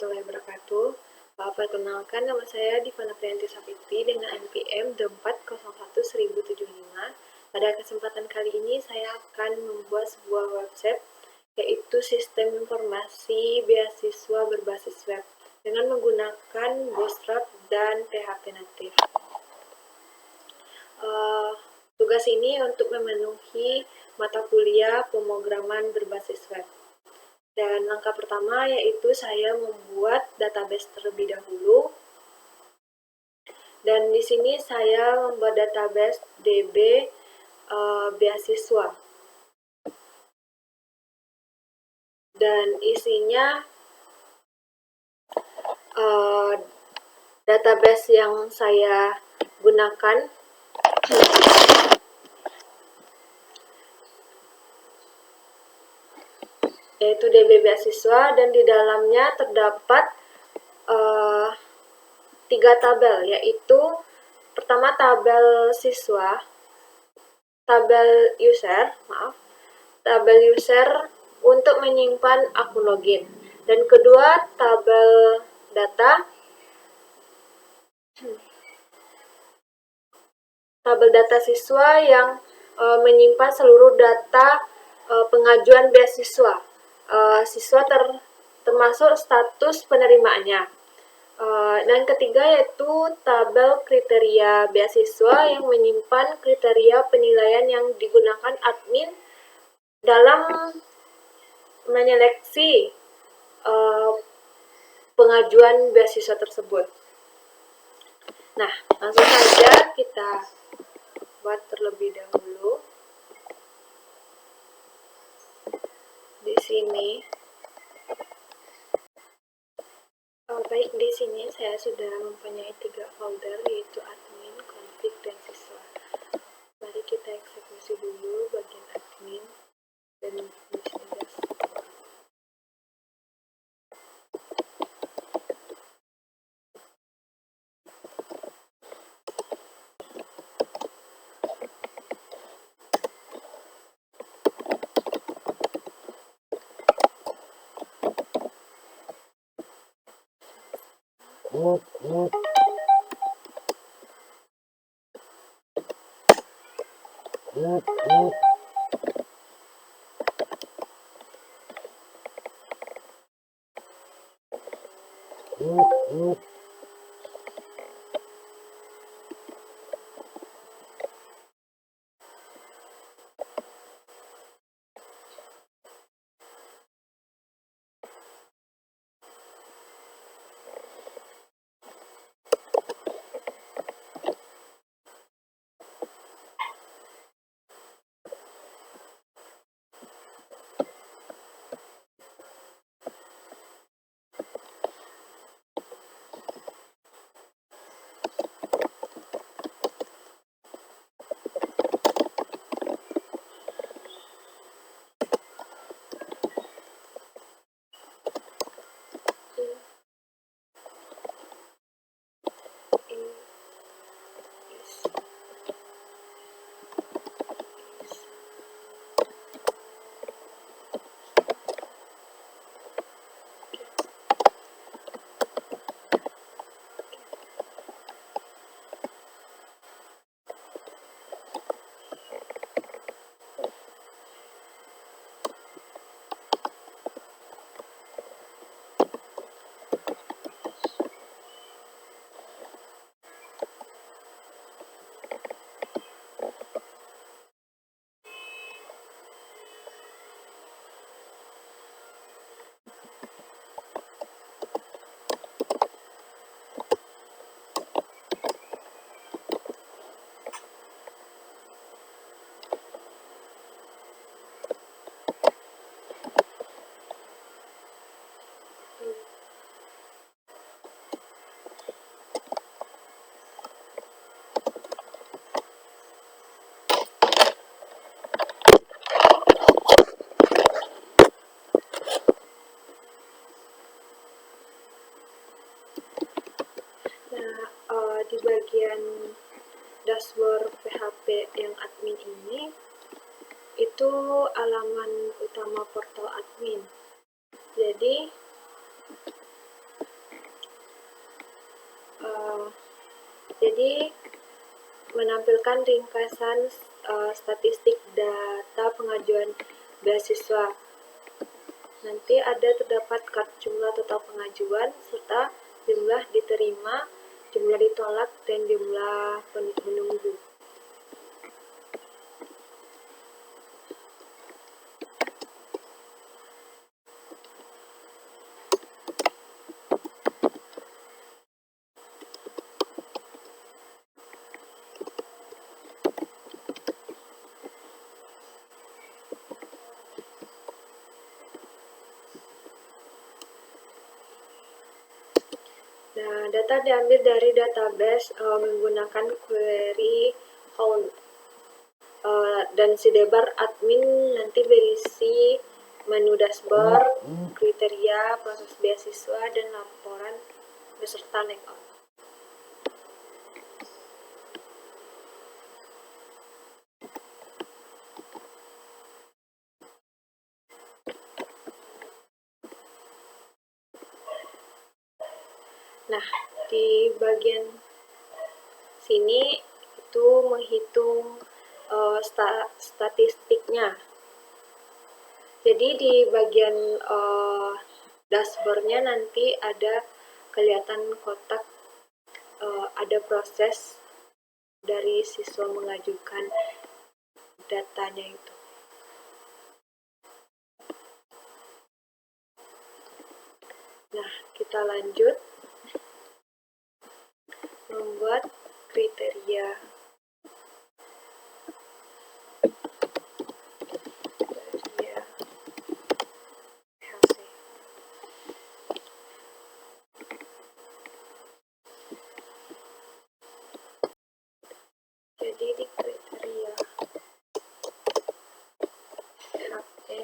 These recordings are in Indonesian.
warahmatullahi wabarakatuh. Perkenalkan, nama saya Divana Priyanti Sapitri dengan NPM 24011075. Pada kesempatan kali ini saya akan membuat sebuah website, yaitu sistem informasi beasiswa berbasis web dengan menggunakan Bootstrap dan PHP Native. Tugas ini untuk memenuhi mata kuliah pemrograman berbasis web. Dan langkah pertama yaitu saya membuat database terlebih dahulu. Dan di sini saya membuat database DB beasiswa. Dan isinya database yang saya gunakan yaitu DB beasiswa, dan di dalamnya terdapat 3 tabel, yaitu pertama tabel siswa, tabel user untuk menyimpan akun login, dan kedua tabel data siswa yang menyimpan seluruh data pengajuan beasiswa siswa termasuk status penerimaannya. Dan ketiga yaitu tabel kriteria beasiswa yang menyimpan kriteria penilaian yang digunakan admin dalam menyeleksi pengajuan beasiswa tersebut. Nah, langsung saja kita buat terlebih dahulu. Di sini, baik, di sini saya sudah mempunyai 3 folder, yaitu admin, config, dan siswa. Mari kita eksekusi dulu bagian admin dan bisnis. Di bagian dashboard PHP yang admin ini, itu halaman utama portal admin. Jadi Jadi menampilkan ringkasan statistik data pengajuan beasiswa. Nanti terdapat jumlah total pengajuan serta jumlah diterima, jumlah ditolak, dan jumlah menunggu. Nah, data diambil dari database menggunakan query count. Dan sidebar admin nanti berisi menu dashboard, kriteria, proses beasiswa, dan laporan beserta layout. Nah, di bagian sini itu menghitung statistiknya. Jadi di bagian dashboardnya nanti ada kelihatan kotak, ada proses dari siswa mengajukan datanya itu. Nah, kita lanjut membuat kriteria. Jadi di kriteria HE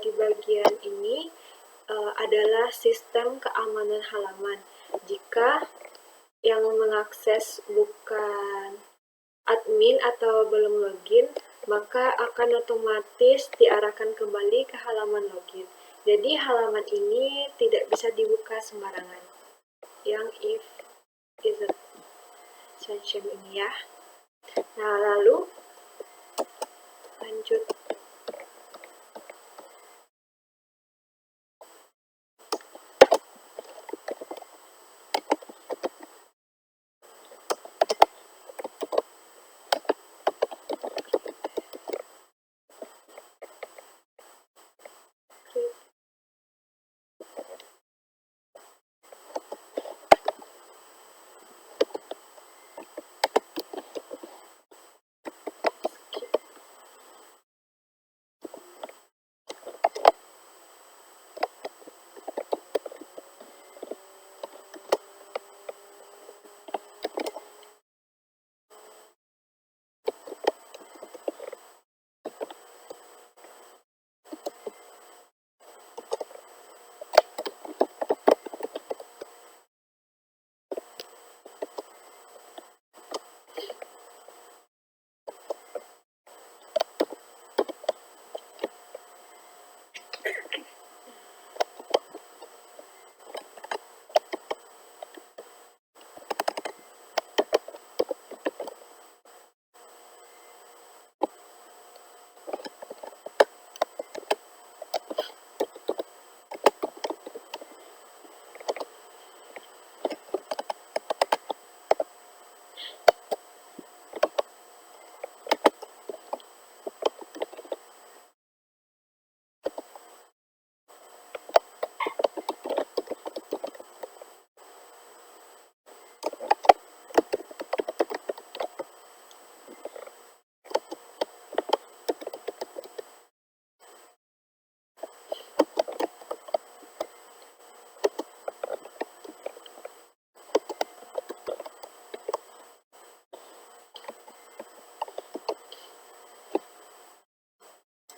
di bagian ini adalah sistem keamanan halaman. Jika yang mengakses bukan admin atau belum login, maka akan otomatis diarahkan kembali ke halaman login. Jadi halaman ini tidak bisa dibuka sembarangan. Yang if isn't sunshine ini ya. Nah, lalu lanjut.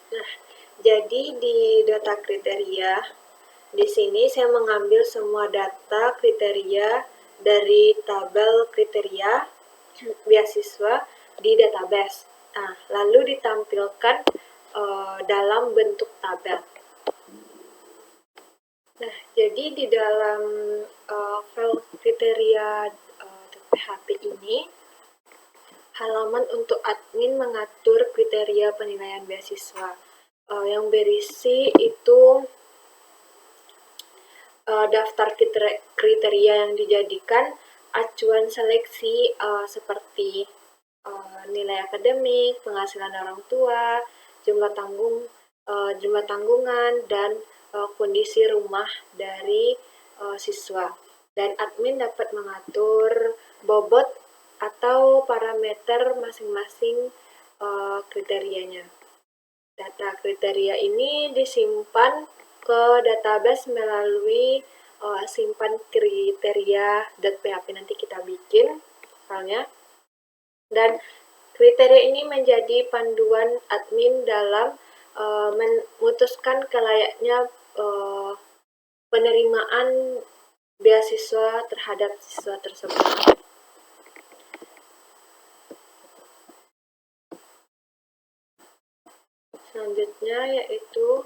Nah, jadi di data kriteria, di sini saya mengambil semua data kriteria dari tabel kriteria beasiswa di database. Nah, lalu ditampilkan dalam bentuk tabel. Nah, jadi di dalam file kriteria PHP ini, halaman untuk admin mengatur kriteria penilaian beasiswa. Yang berisi itu daftar kriteria yang dijadikan acuan seleksi seperti nilai akademik, penghasilan orang tua, jumlah tanggungan, dan kondisi rumah dari siswa. Dan admin dapat mengatur bobot atau parameter masing-masing kriterianya. Data kriteria ini disimpan ke database melalui simpan kriteria.php, nanti kita bikin filenya. Dan kriteria ini menjadi panduan admin dalam memutuskan kelayaknya penerimaan beasiswa terhadap siswa tersebut. Selanjutnya yaitu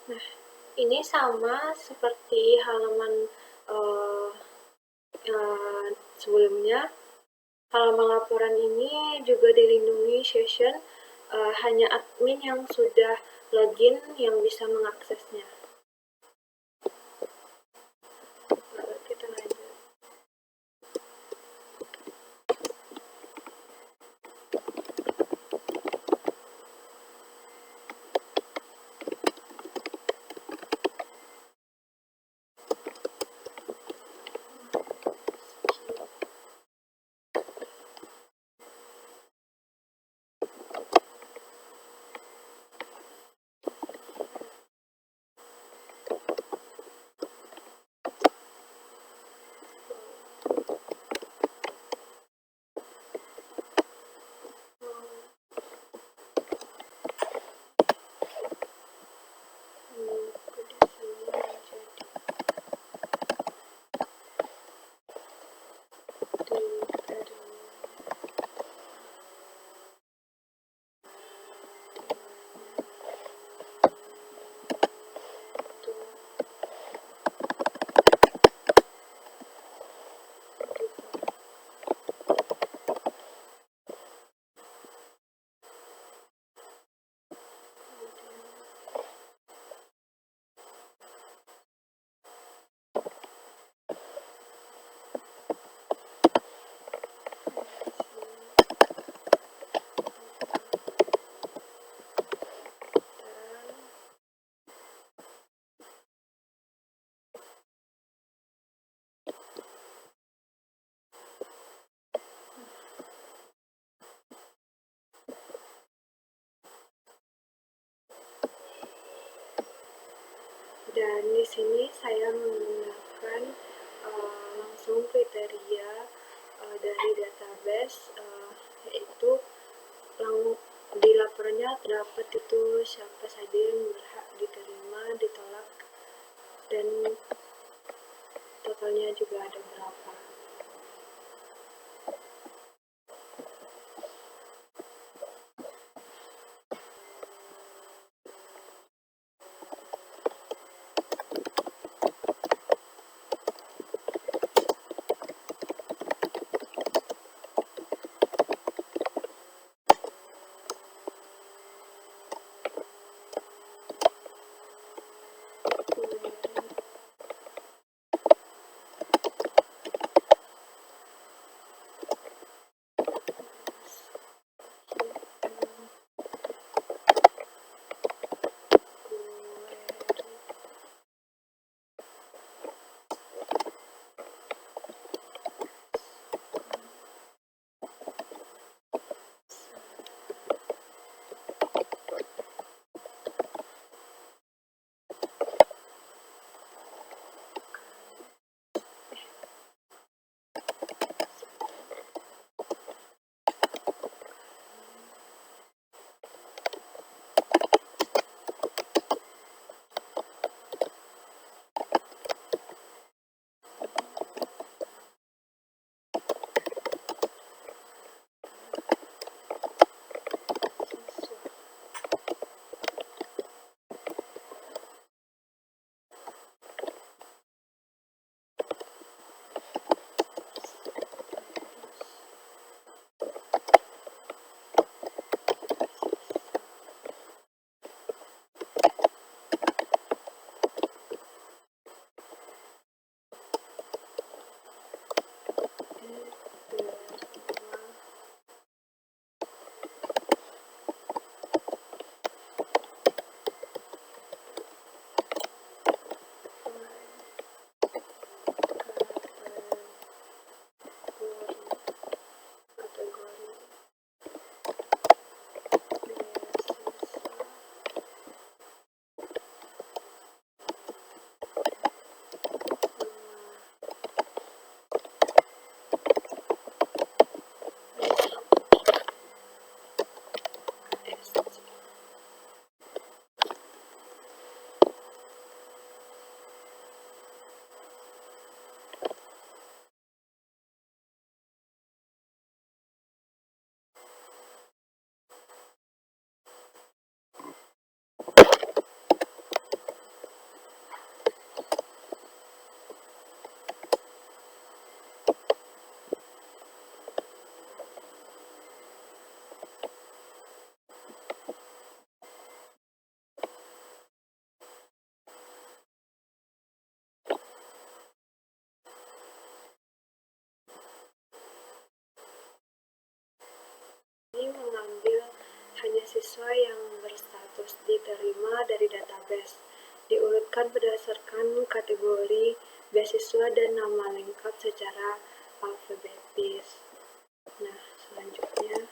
Nah, ini sama seperti halaman uh, sebelumnya. Halaman laporan ini juga dilindungi session, hanya admin yang sudah login yang bisa mengaksesnya. Lalu kita lanjut. Dan di sini saya menggunakan langsung kriteria dari database, yaitu di laporannya terdapat itu siapa saja yang berhak diterima, ditolak, dan totalnya juga ada berapa. beasiswa yang berstatus diterima dari database. Diurutkan berdasarkan kategori beasiswa dan nama lengkap secara alfabetis. Nah, selanjutnya.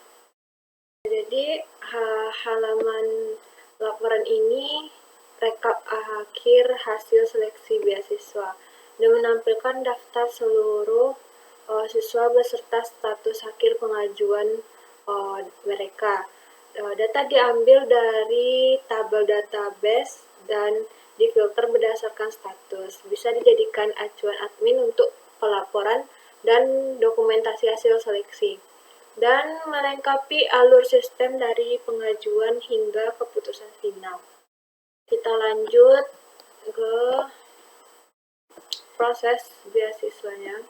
Jadi, halaman laporan ini rekap akhir hasil seleksi beasiswa dan menampilkan daftar seluruh siswa beserta status akhir pengajuan mereka. Data diambil dari tabel database dan difilter berdasarkan status. Bisa dijadikan acuan admin untuk pelaporan dan dokumentasi hasil seleksi, dan melengkapi alur sistem dari pengajuan hingga keputusan final. Kita lanjut ke proses beasiswanya.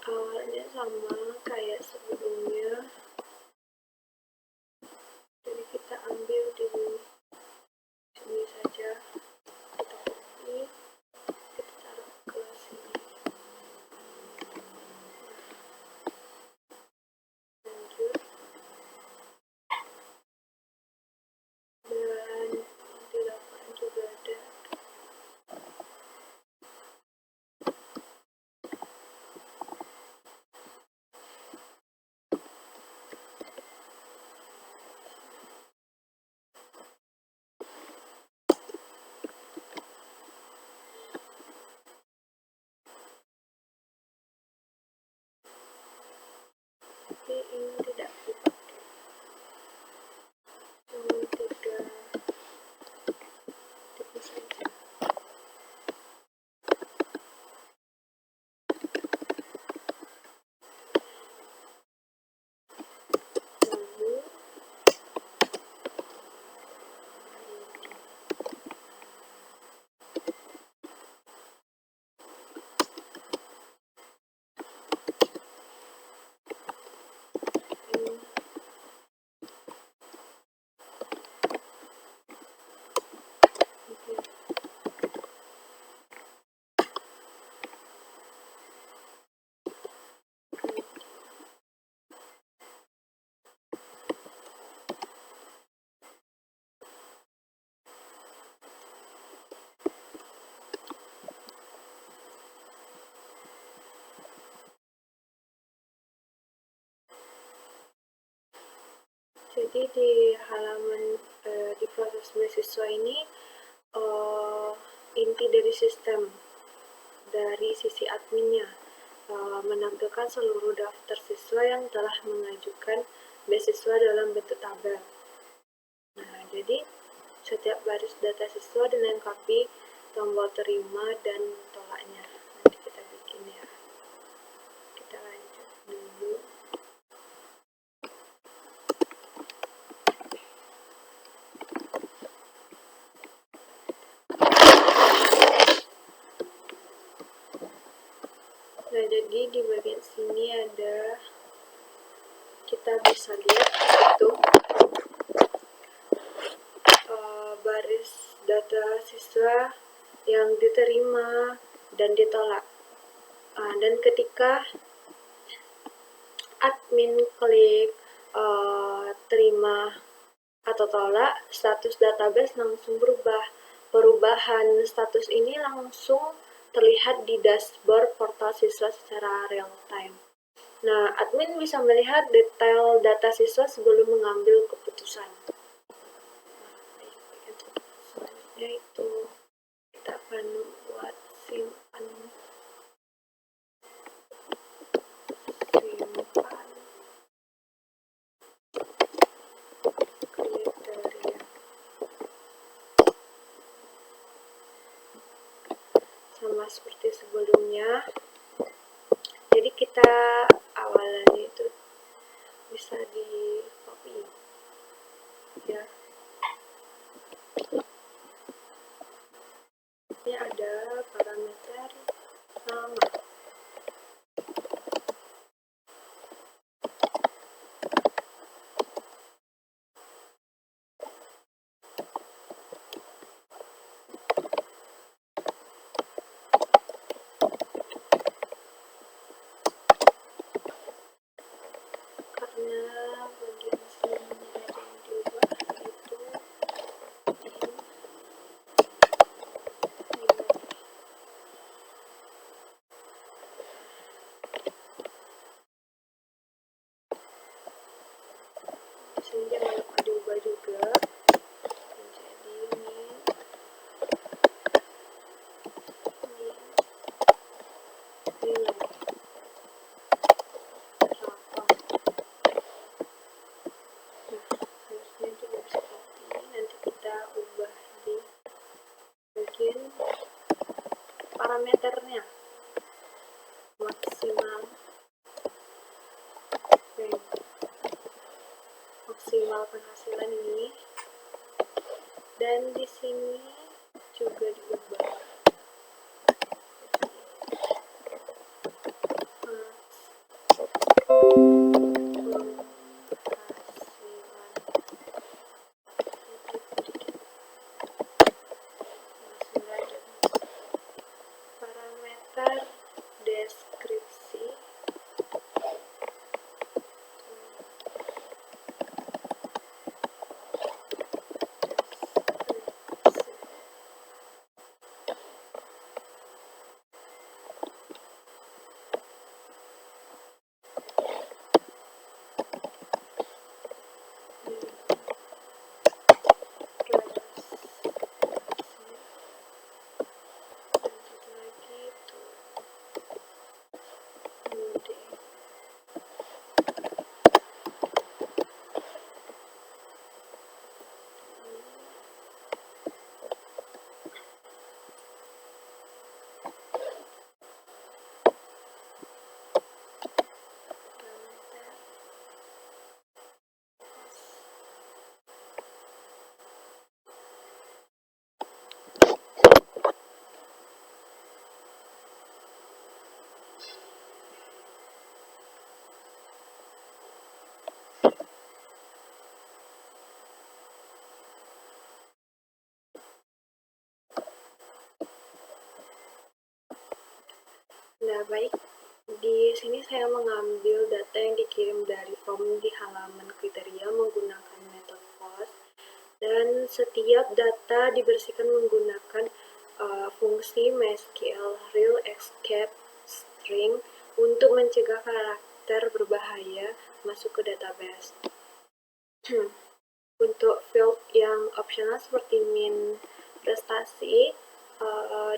Awalnya sama kayak sebelumnya, jadi kita ambil di sini saja, kita copy, kita taruh ke sini. Lanjut, dan di laporan juga ada. Tapi ini tidak dipakai. Cuma 3 tipe saja. Lalu jadi di halaman di proses beasiswa ini inti dari sistem dari sisi adminnya menampilkan seluruh daftar siswa yang telah mengajukan beasiswa dalam bentuk tabel. Nah, jadi setiap baris data siswa dilengkapi tombol terima dan tolaknya. Nanti kita bikin ya. Kita lanjut dulu. Nah, jadi di bagian sini ada, kita bisa lihat itu baris data siswa yang diterima dan ditolak. Dan ketika admin klik terima atau tolak, status database langsung berubah. Perubahan status ini langsung terlihat di dashboard portal siswa secara real time. Nah, admin bisa melihat detail data siswa sebelum mengambil keputusan. Selanjutnya itu kita akan buat simpan kriteria. Sama seperti sebelumnya, jadi kita awalannya itu bisa di copy Dan di sini juga diubah. Parameter deskripsi Nah, baik. Di sini saya mengambil data yang dikirim dari form di halaman kriteria menggunakan metode post, dan setiap data dibersihkan menggunakan fungsi MySQL real escape string untuk mencegah karakter berbahaya masuk ke database. Untuk field yang opsional seperti min, prestasi,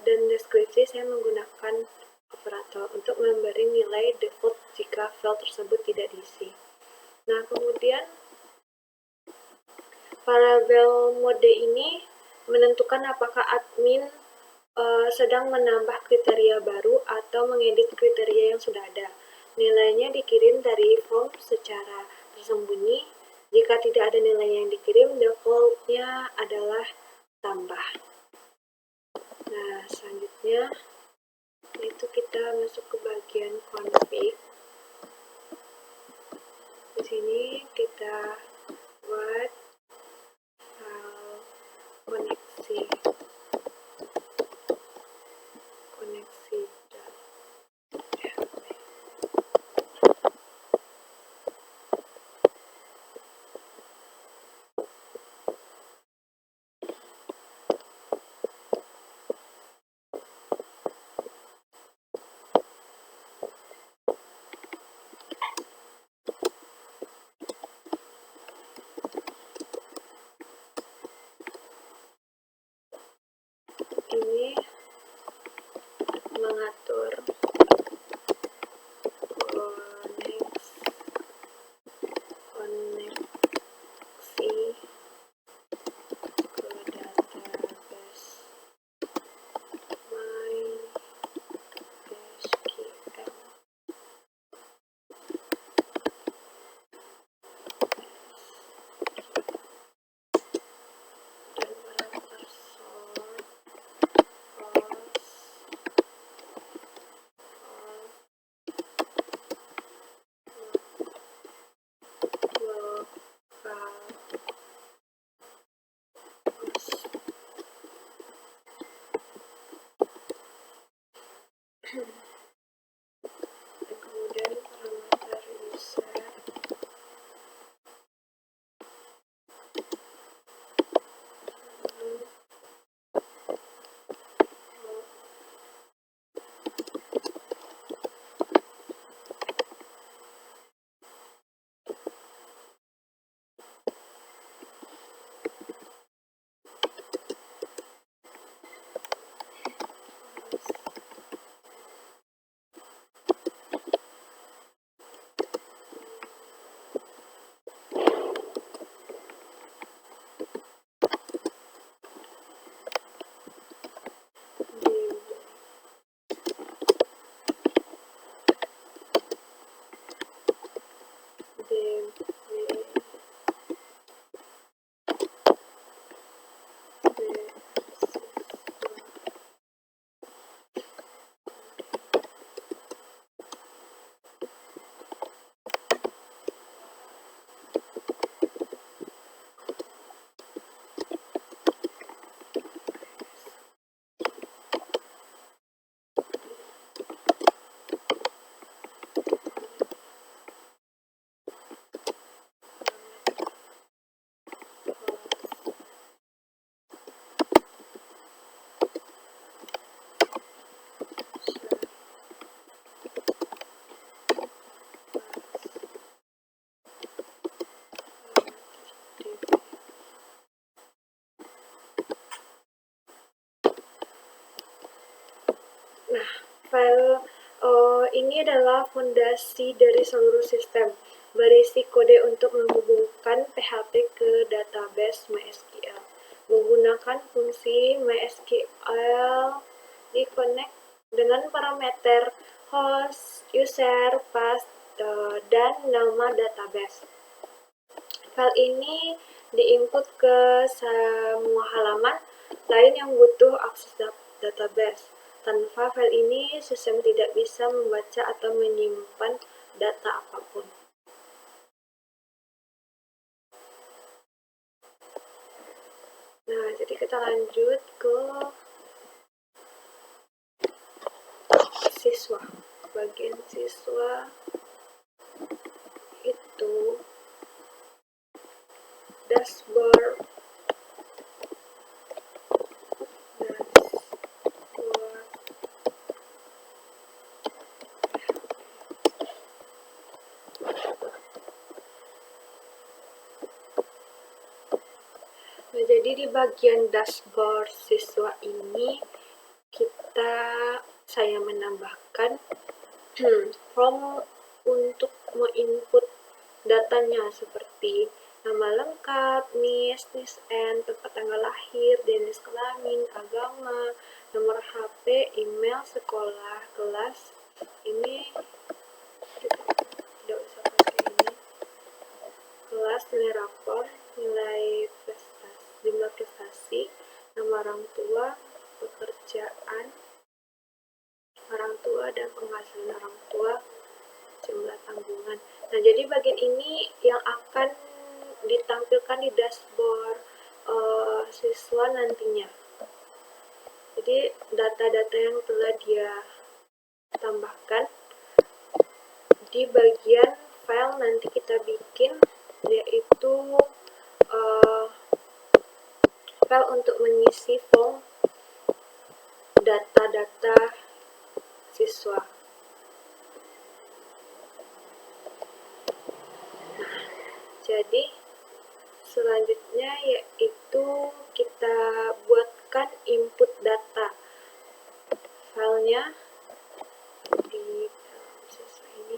dan deskripsi, saya menggunakan operator untuk memberi nilai default jika field tersebut tidak diisi. Nah, kemudian variabel mode ini menentukan apakah admin sedang menambah kriteria baru atau mengedit kriteria yang sudah ada. Nilainya dikirim dari form secara tersembunyi. Jika tidak ada nilai yang dikirim, defaultnya adalah tambah. Nah, selanjutnya itu kita masuk ke bagian config. Di sini kita buat file koneksi ini mengatur koneksi ke database MySQL. Dan parameter sort, dan kemudian parameter user Nah, file ini adalah fondasi dari seluruh sistem, berisi kode untuk menghubungkan PHP ke database MySQL. Menggunakan fungsi MySQL di connect dengan parameter host, user, path, dan nama database. File ini diinput ke semua halaman lain yang butuh akses database. Tanpa file ini, sistem tidak bisa membaca atau menyimpan data apapun. Nah, jadi kita lanjut ke siswa. Bagian siswa itu dashboard. Nah, jadi di bagian dashboard siswa ini saya menambahkan form untuk menginput datanya seperti nama lengkap, NIS, NISN, tempat tanggal lahir, jenis kelamin, agama, nomor HP, email, sekolah, kelas. Ini tidak usah pakai ini. Kelas, nilai rapor, nilai prestasi, jumlah prestasi, nama orang tua, pekerjaan orang tua dan penghasilan orang tua, jumlah tanggungan. Nah, jadi bagian ini yang akan ditampilkan di dashboard siswa nantinya. Jadi data-data yang telah dia tambahkan di bagian file nanti kita bikin, yaitu file untuk mengisi form data-data siswa. Jadi selanjutnya yaitu kita buatkan input data. Filenya di siswa ini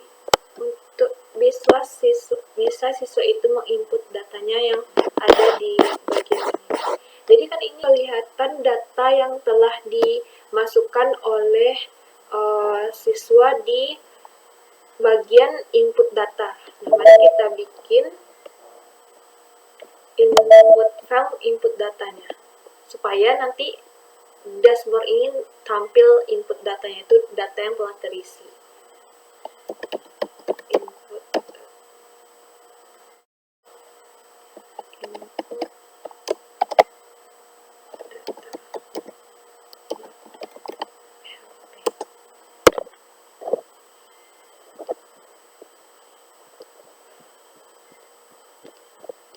untuk bisa siswa itu menginput datanya yang ada di bagian ini. Jadi kan ini kelihatan data yang telah dimasukkan oleh siswa di bagian input data. Nah, mari kita bikin file input datanya supaya nanti dashboard ini tampil input datanya, itu data yang telah terisi. Input data.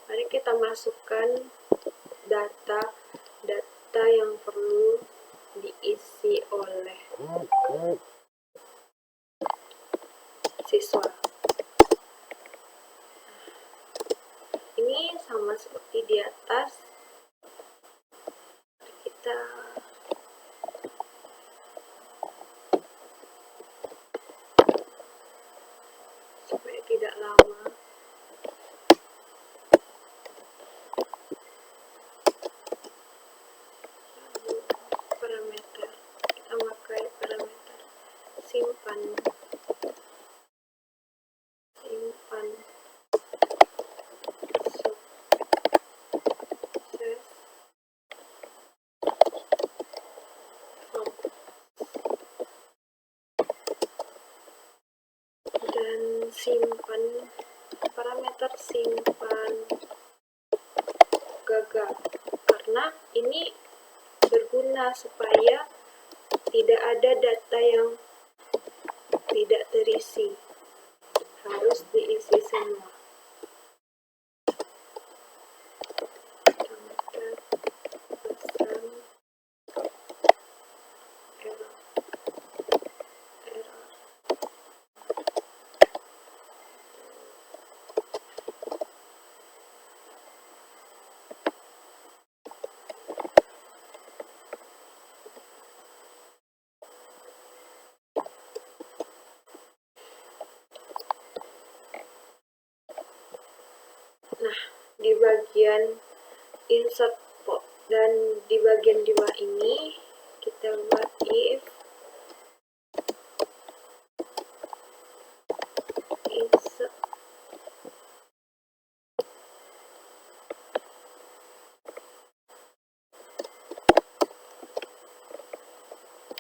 Mari kita masukkan data yang perlu diisi oleh siswa. Ini sama seperti di atas. Kita supaya tidak lama. Parameter, kita pakai parameter simpan sukses dan simpan parameter simpan gagal, karena ini berguna supaya tidak ada data yang tidak terisi, harus diisi semua. di bagian insert pop, dan di bagian 2 ini kita buat if insert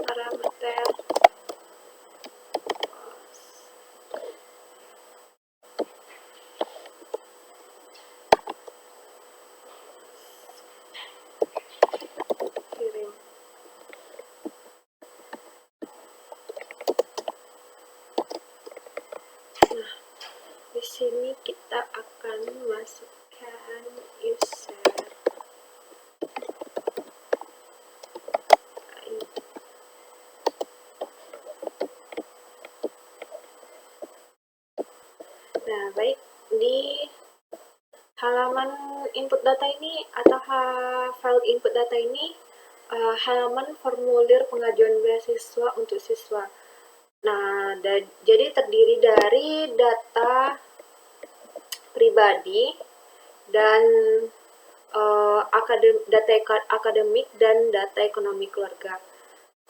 parameter kirim. Nah, di sini kita akan masukkan user ID. Nah, baik, di halaman input data ini atau file input data ini halaman formulir pengajuan beasiswa untuk siswa. Nah, jadi terdiri dari data pribadi dan data akademik dan data ekonomi keluarga.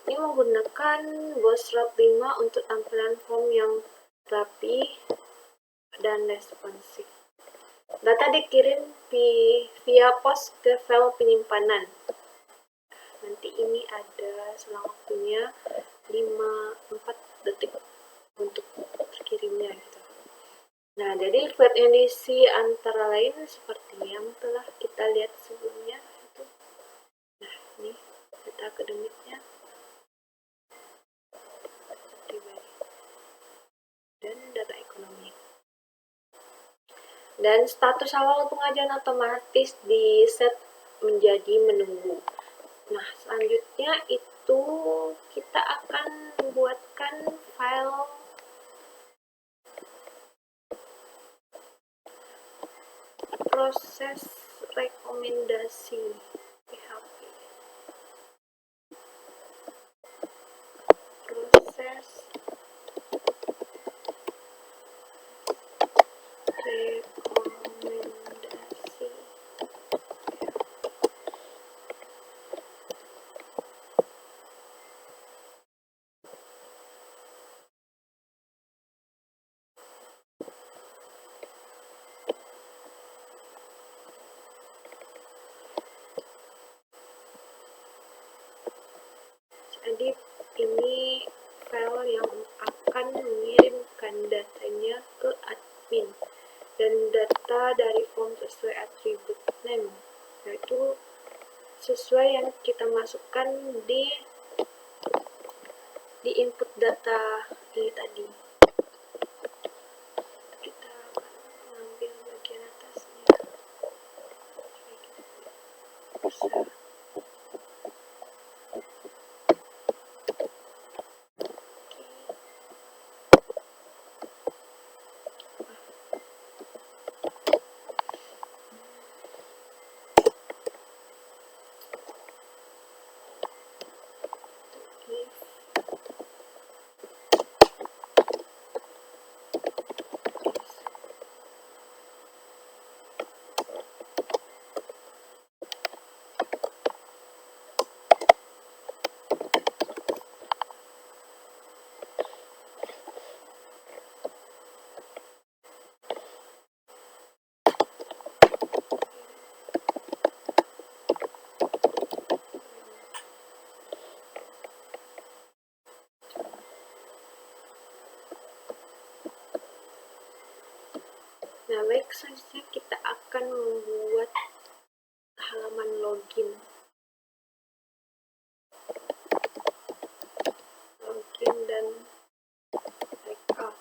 Ini menggunakan Bootstrap 5 untuk tampilan form yang rapi dan responsif. Data dikirim via pos ke file penyimpanan. Nanti ini ada selang waktunya 4 detik untuk kirimnya gitu. Nah, jadi field yang diisi antara lain seperti yang telah kita lihat sebelumnya itu. Nah, ini data akademiknya, pribadi, dan data ekonomi. Dan status awal pengajuan otomatis di set menjadi menunggu. Nah, selanjutnya itu kita akan membuatkan file proses rekomendasi PHP. Proses rekomendasi. Jadi ini file yang akan mengirimkan datanya ke admin, dan data dari form sesuai atribut name, yaitu sesuai yang kita masukkan di input data ini tadi. Kita akan mengambil bagian atasnya. Bisa. Nah, baik, selanjutnya kita akan membuat halaman login. Login dan backup.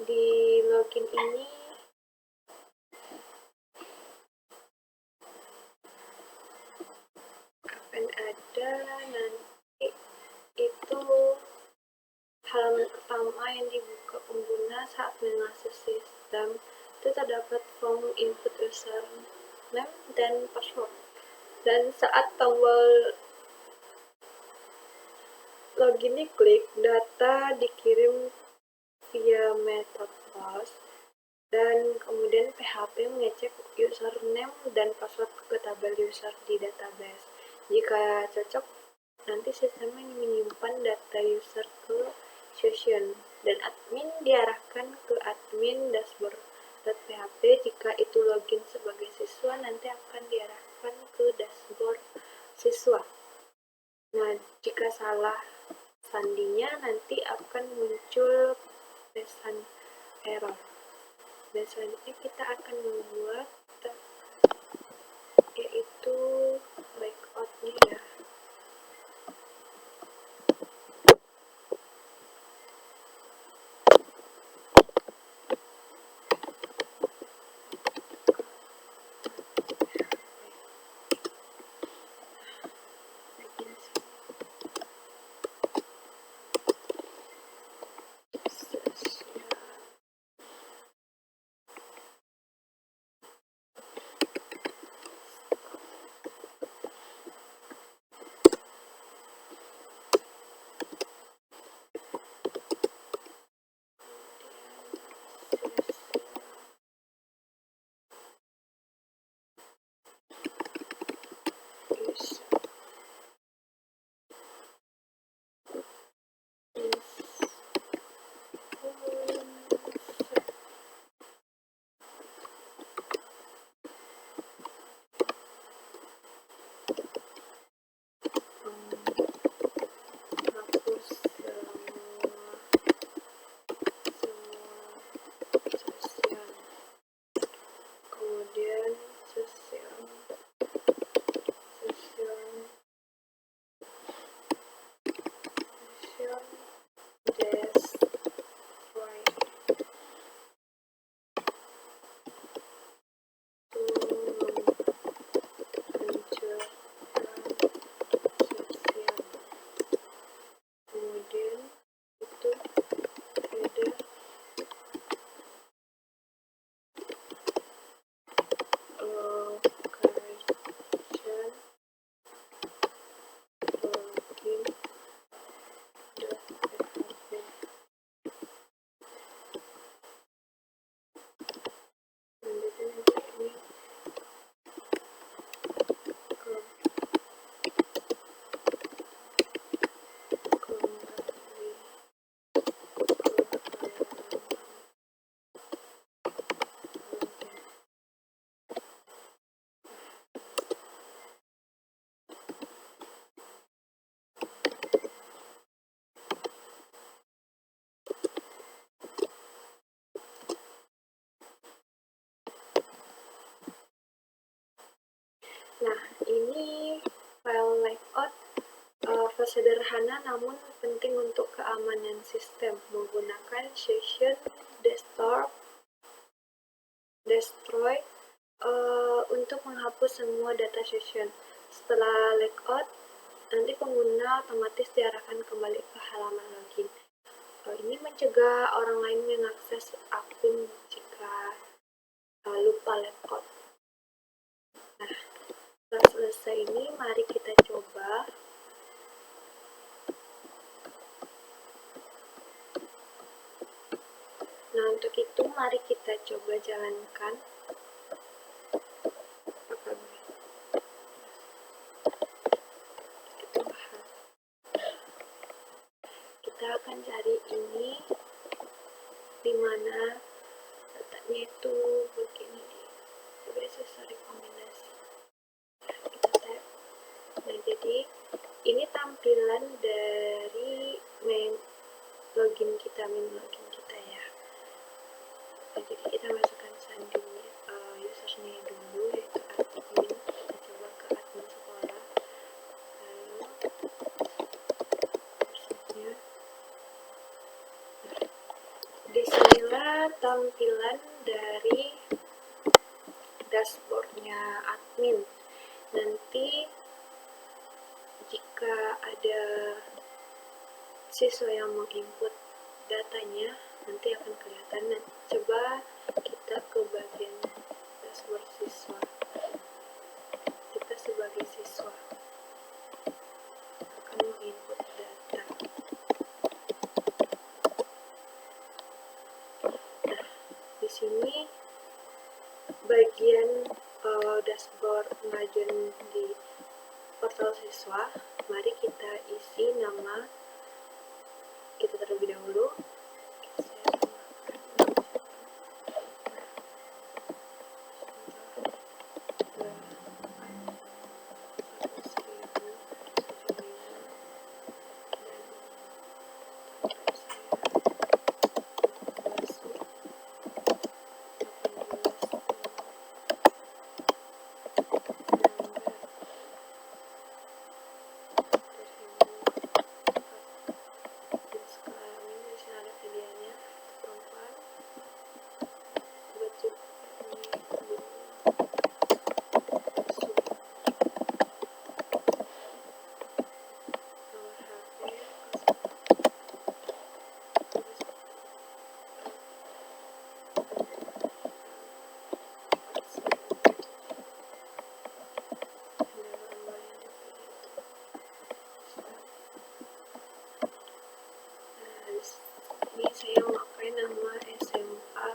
di login ini akan ada nanti itu halaman pertama yang dibuka pengguna saat mengakses sistem. Itu terdapat form input username dan password, dan saat tombol login diklik, data dikirim via method post, dan kemudian PHP mengecek username dan password ke tabel user di database. Jika cocok, nanti sistemnya menyimpan data user ke session, dan admin diarahkan ke admin dashboard.php. Jika itu login sebagai siswa, nanti akan diarahkan ke dashboard siswa. Nah, jika salah sandinya, nanti akan muncul pesan error. Dan selanjutnya kita akan membuat yaitu layoutnya ya. Hapus semua sosial, kemudian sosial destroy to menghancurkan sosial. Kemudian itu header location login.php. Selanjutnya nanti ini kembali Nah, ini file layout sederhana namun penting untuk keamanan sistem, menggunakan session destroy untuk menghapus semua data session. Setelah layout, nanti pengguna otomatis diarahkan kembali ke halaman login. Ini mencegah orang lain mengakses akun jika lupa layout. Nah, setelah selesai ini, mari kita coba. Nah, untuk itu mari kita coba jalankan. Kita akan cari ini di mana letaknya itu begini di beasiswa rekomendasi. Kita tap. Nah, jadi ini tampilan dari main login kita ya. Nah, jadi kita masukkan sandinya, usernya dulu, yaitu admin. Kita coba ke admin sekolah, lalu passwordnya. Nah, disinilah adalah tampilan dari dashboardnya admin. Nanti jika ada siswa yang menginput datanya, nanti akan kelihatan. Nah, coba kita ke bagian dashboard siswa. Kita sebagai siswa akan menginput data. Nah, di sini bagian dashboard pengajuan di portal siswa. Mari kita isi nama kita terlebih dahulu. Ini saya memakai nama SMA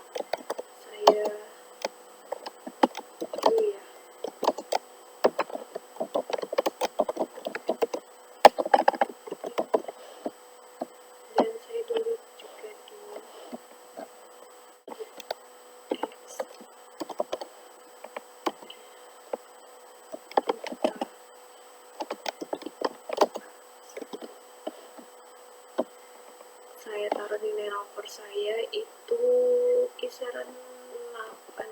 saya dulu ya. Dan saya dulu juga di X. Saya taruh nilai rapor saya itu kisaran 85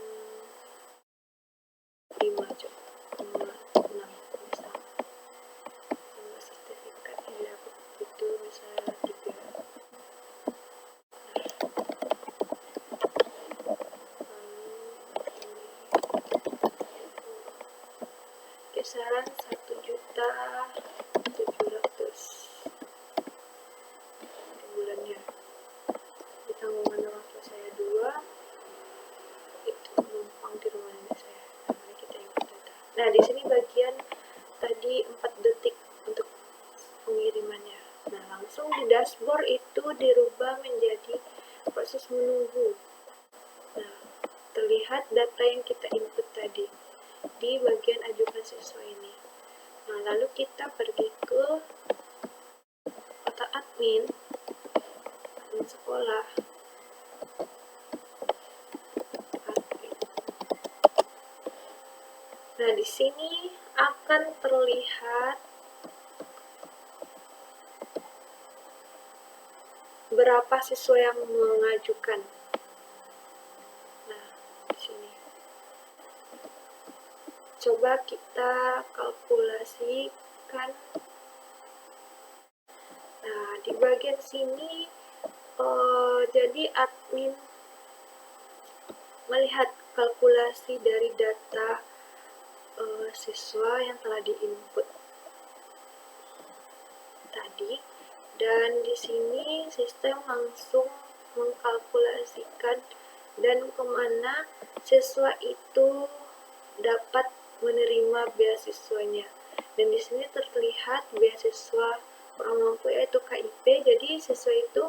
coba 6 misal. Sama sertifikat yang dapat itu bisa 3. Kisaran 1.700.000 bulannya. Di tanggungan orang tua saya 2 itu numpang di rumah nenek saya. Nah, mari kita input data. Nah, di sini bagian tadi 4 detik untuk pengirimannya. Nah, langsung di dashboard itu dirubah menjadi proses menunggu. Nah, terlihat data yang kita input tadi di bagian ajukan siswa ini. Nah, lalu kita pergi ke kotak admin sekolah. Admin. Nah, di sini akan terlihat berapa siswa yang mengajukan. Nah, di sini. Coba kita kalkulasikan. Nah, di bagian sini jadi admin melihat kalkulasi dari data siswa yang telah diinput tadi, dan di sini sistem langsung mengkalkulasikan dan kemana siswa itu dapat menerima beasiswanya. Dan di sini terlihat beasiswa kurang mampu yaitu KIP. Jadi siswa itu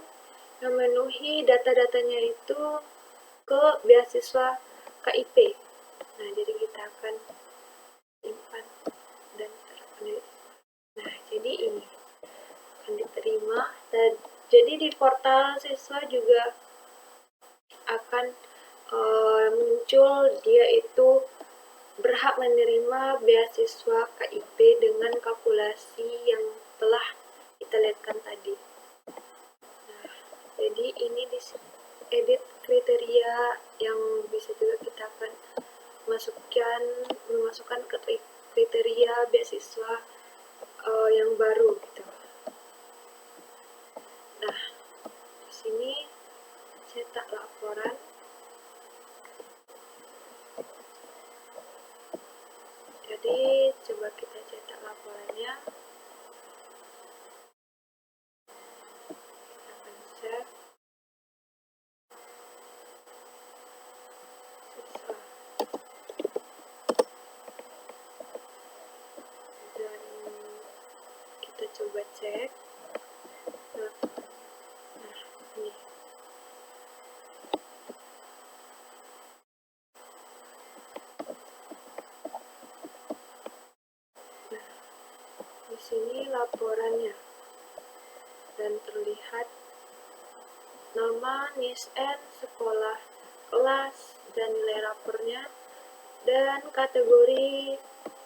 memenuhi data-datanya itu ke beasiswa KIP. Nah, jadi kita akan simpan dan terpenuhi. Nah, jadi ini akan diterima. Dan jadi di portal siswa juga akan muncul dia itu berhak menerima beasiswa KIP dengan kalkulasi yang telah kita lihatkan tadi. Nah, jadi ini di edit kriteria yang bisa juga kita akan memasukkan ke kriteria beasiswa yang baru gitu. Nah, di sini cetak laporan. Jadi coba kita cetak laporannya. Kita akan cek siswa. Dan kita coba cek. Nah, ini. Nah, di sini laporannya. Dan terlihat nama, NISN, sekolah, kelas, dan nilai rapornya, dan kategori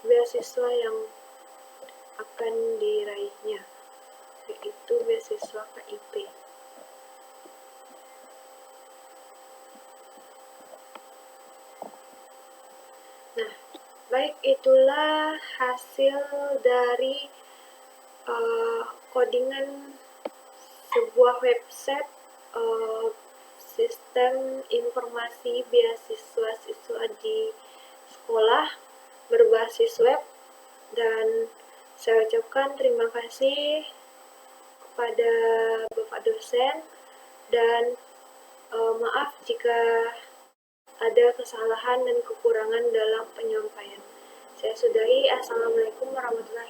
beasiswa yang akan diraihnya, yaitu beasiswa KIP. Nah, baik, itulah hasil dari codingan sebuah website sistem informasi beasiswa siswa di sekolah berbasis web, dan saya ucapkan terima kasih kepada Bapak dosen, dan maaf jika ada kesalahan dan kekurangan dalam penyampaian. Saya sudahi. Assalamualaikum warahmatullahi wabarakatuh.